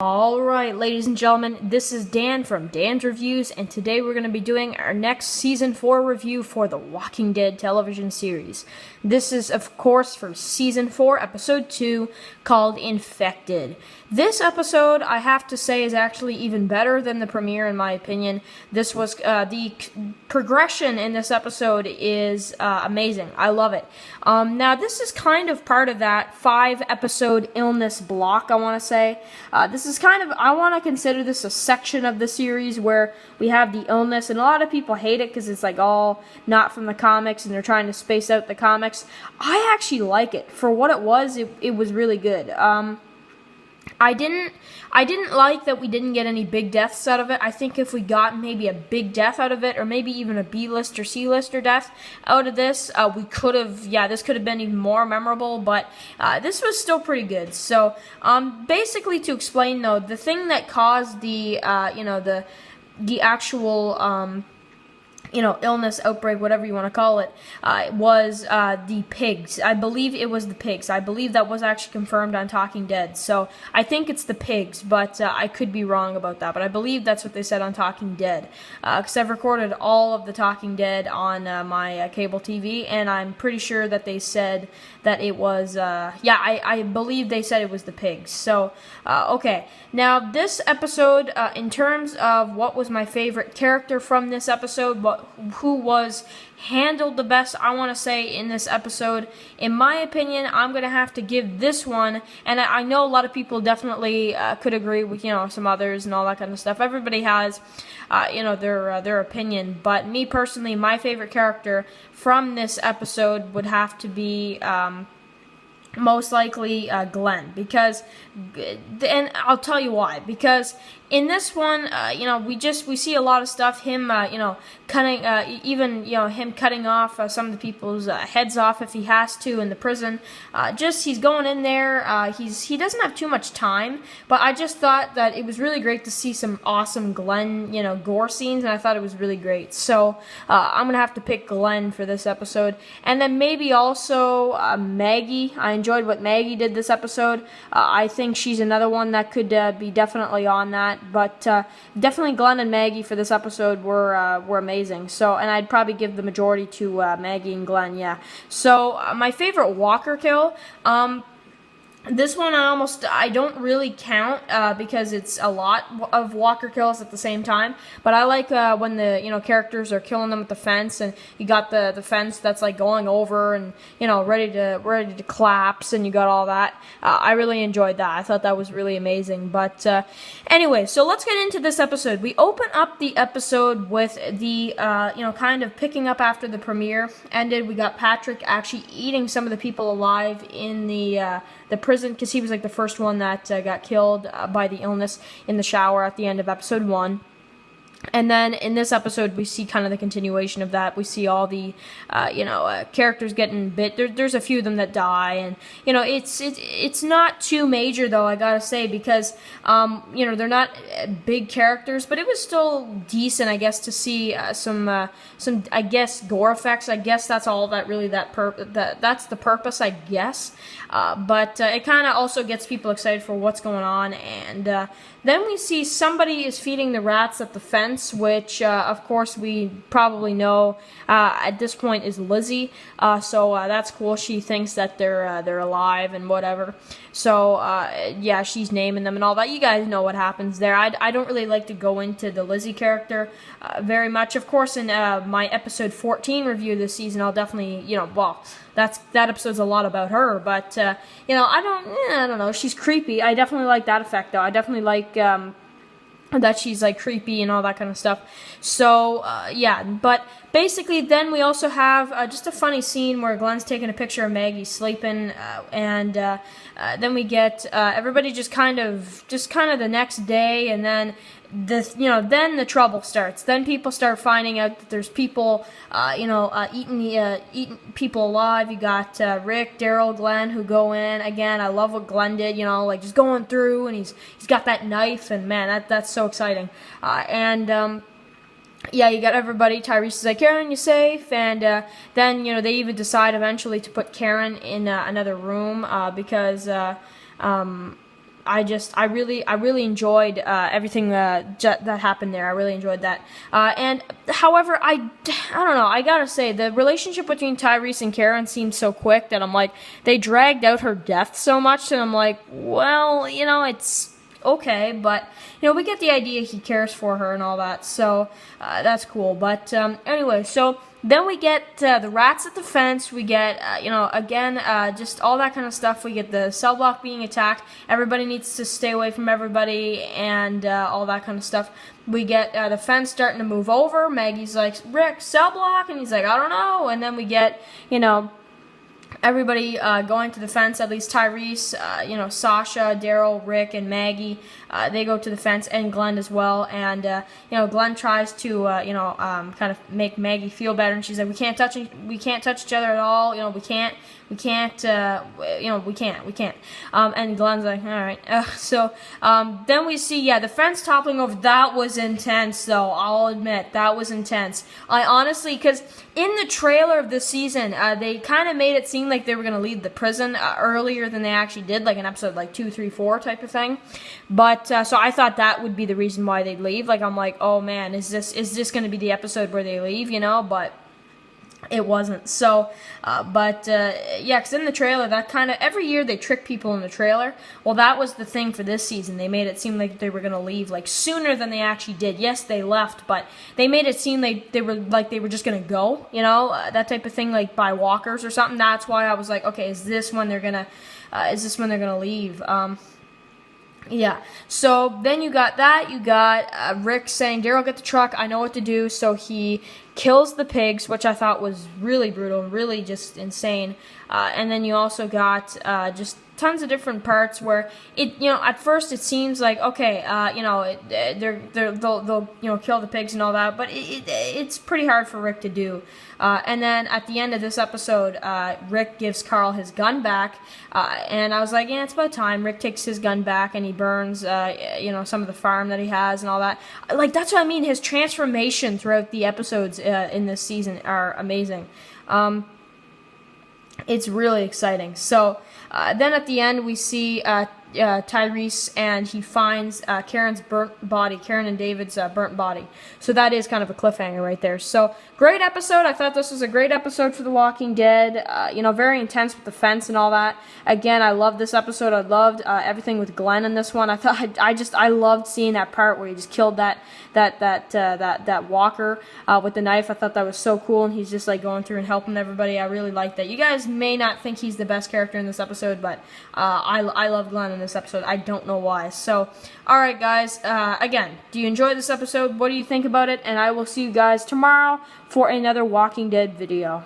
Alright, ladies and gentlemen, this is Dan from Dan's Reviews, and today we're going to be doing our next Season 4 review for the Walking Dead television series. This is, of course, for Season 4, Episode 2, called Infected. This episode, I have to say, is actually even better than the premiere, in my opinion. This was, the progression in this episode is amazing. I love it. Now, this is kind of part of that 5-episode illness block, I want to say. This is kind of, I want to consider this a section of the series where we have the illness, and a lot of people hate it because it's like all not from the comics and they're trying to space out the comics. I actually like it. For what it was really good. I didn't like that we didn't get any big deaths out of it. I think if we got maybe a big death out of it, or maybe even a B-list or C-lister death out of this, we could have, this could have been even more memorable, but this was still pretty good. So, basically to explain though, the thing that caused the, the actual, illness, outbreak, whatever you want to call it, was the pigs. I believe it was the pigs. I believe that was actually confirmed on Talking Dead. So I think it's the pigs, but I could be wrong about that. But I believe that's what they said on Talking Dead. Because I've recorded all of the Talking Dead on my cable TV, and I'm pretty sure that they said that it was, I believe they said it was the pigs. So, okay. Now, this episode, in terms of what was my favorite character from this episode, who was handled the best, I want to say, in this episode, in my opinion, I'm going to have to give this one, and I know a lot of people definitely could agree with, some others and all that kind of stuff. Everybody has, their opinion, but me personally, my favorite character from this episode would have to be, most likely Glenn, because, and I'll tell you why, because in this one, we see a lot of stuff, him, cutting, him cutting off some of the people's heads off if he has to in the prison. He's going in there, he doesn't have too much time, but I just thought that it was really great to see some awesome Glenn, gore scenes, and I thought it was really great. So, I'm gonna have to pick Glenn for this episode. And then maybe also, Maggie. I enjoyed what Maggie did this episode. I think she's another one that could be definitely on that. But definitely Glenn and Maggie for this episode were amazing. So, and I'd probably give the majority to Maggie and Glenn. Yeah. So my favorite Walker kill. This one I don't really count because it's a lot of Walker kills at the same time. But I like when the characters are killing them with the fence, and you got the fence that's like going over and ready to collapse, and you got all that. I really enjoyed that. I thought that was really amazing. But anyway, so let's get into this episode. We open up the episode with the kind of picking up after the premiere ended. We got Patrick actually eating some of the people alive in the prison, because he was like the first one that got killed by the illness in the shower at the end of episode 1. And then in this episode, we see kind of the continuation of that. We see all the, characters getting bit. There's a few of them that die, and it's not too major though. I gotta say, because they're not big characters, but it was still decent, I guess, to see some I guess gore effects. I guess that's all that really that's the purpose, I guess. But it kind of also gets people excited for what's going on, and then we see somebody is feeding the rats at the fence, which, of course, we probably know at this point is Lizzie. So that's cool. She thinks that they're alive and whatever. So yeah, she's naming them and all that. You guys know what happens there. I don't really like to go into the Lizzie character very much. Of course, in my episode 14 review this season, I'll definitely, that episode's a lot about her, but I don't know. She's creepy. I definitely like that effect though. I definitely like that she's like creepy and all that kind of stuff. So yeah, but basically then we also have just a funny scene where Glenn's taking a picture of Maggie sleeping, and then we get everybody just kind of the next day, and then then the trouble starts. Then people start finding out that there's people, eating people alive. You got Rick, Daryl, Glenn who go in. Again, I love what Glenn did. Like just going through, and he's got that knife, and man, that's so exciting. Yeah, you got everybody. Tyrese is like, Karen, you safe? And then they even decide eventually to put Karen in another room because I really enjoyed everything that happened there. I really enjoyed that. And however, I don't know. I gotta say, the relationship between Tyrese and Karen seemed so quick that I'm like, they dragged out her death so much, and I'm like, well, you know, it's okay, but you know, we get the idea he cares for her and all that, so that's cool. But anyway, so then we get the rats at the fence. We get, you know, again, just all that kind of stuff. We get the cell block being attacked. Everybody needs to stay away from everybody, and all that kind of stuff. We get the fence starting to move over. Maggie's like, Rick, cell block, and he's like, I don't know. And then we get, you know, everybody going to the fence, at least Tyrese, you know, Sasha, Daryl, Rick, and Maggie, they go to the fence, and Glenn as well. And, you know, Glenn tries to, you know, kind of make Maggie feel better, and she's like, we can't touch each other at all, you know, we can't, you know, we can't. And Glenn's like, all right. So then we see, yeah, the fence toppling over. That was intense, though. I'll admit, that was intense. I honestly, because in the trailer of this season, they kind of made it seem like they were going to leave the prison earlier than they actually did, like an episode like 2, 3, 4 type of thing. But so I thought that would be the reason why they'd leave. Like, I'm like, oh man, is this going to be the episode where they leave? You know, but it wasn't. So, yeah, because in the trailer, that kind of, every year they trick people in the trailer. Well, that was the thing for this season. They made it seem like they were going to leave, like, sooner than they actually did. Yes, they left, but they made it seem like they were just going to go, you know, that type of thing, like by walkers or something. That's why I was like, okay, is this when they're going to leave? Yeah, so then you got that. You got Rick saying, Daryl, get the truck, I know what to do. So he kills the pigs, which I thought was really brutal, really just insane. And then you also got just tons of different parts where it, you know, at first it seems like, okay, you know, they'll you know, kill the pigs and all that, but it's pretty hard for Rick to do. And then at the end of this episode, Rick gives Carl his gun back, and I was like, yeah, it's about time. Rick takes his gun back and he burns, you know, some of the farm that he has and all that. Like, that's what I mean. His transformation throughout the episodes in this season are amazing. It's really exciting. So then at the end we see Tyrese, and he finds Karen's burnt body, Karen and David's burnt body. So that is kind of a cliffhanger right there. So great episode. I thought this was a great episode for The Walking Dead. You know, very intense with the fence and all that. Again, I loved this episode. I loved everything with Glenn in this one. I thought I loved seeing that part where he just killed that walker with the knife. I thought that was so cool, and he's just like going through and helping everybody. I really liked that. You guys may not think he's the best character in this episode, but I love Glenn in this episode. I don't know why. So, alright guys, again, do you enjoy this episode? What do you think about it? And I will see you guys tomorrow for another Walking Dead video.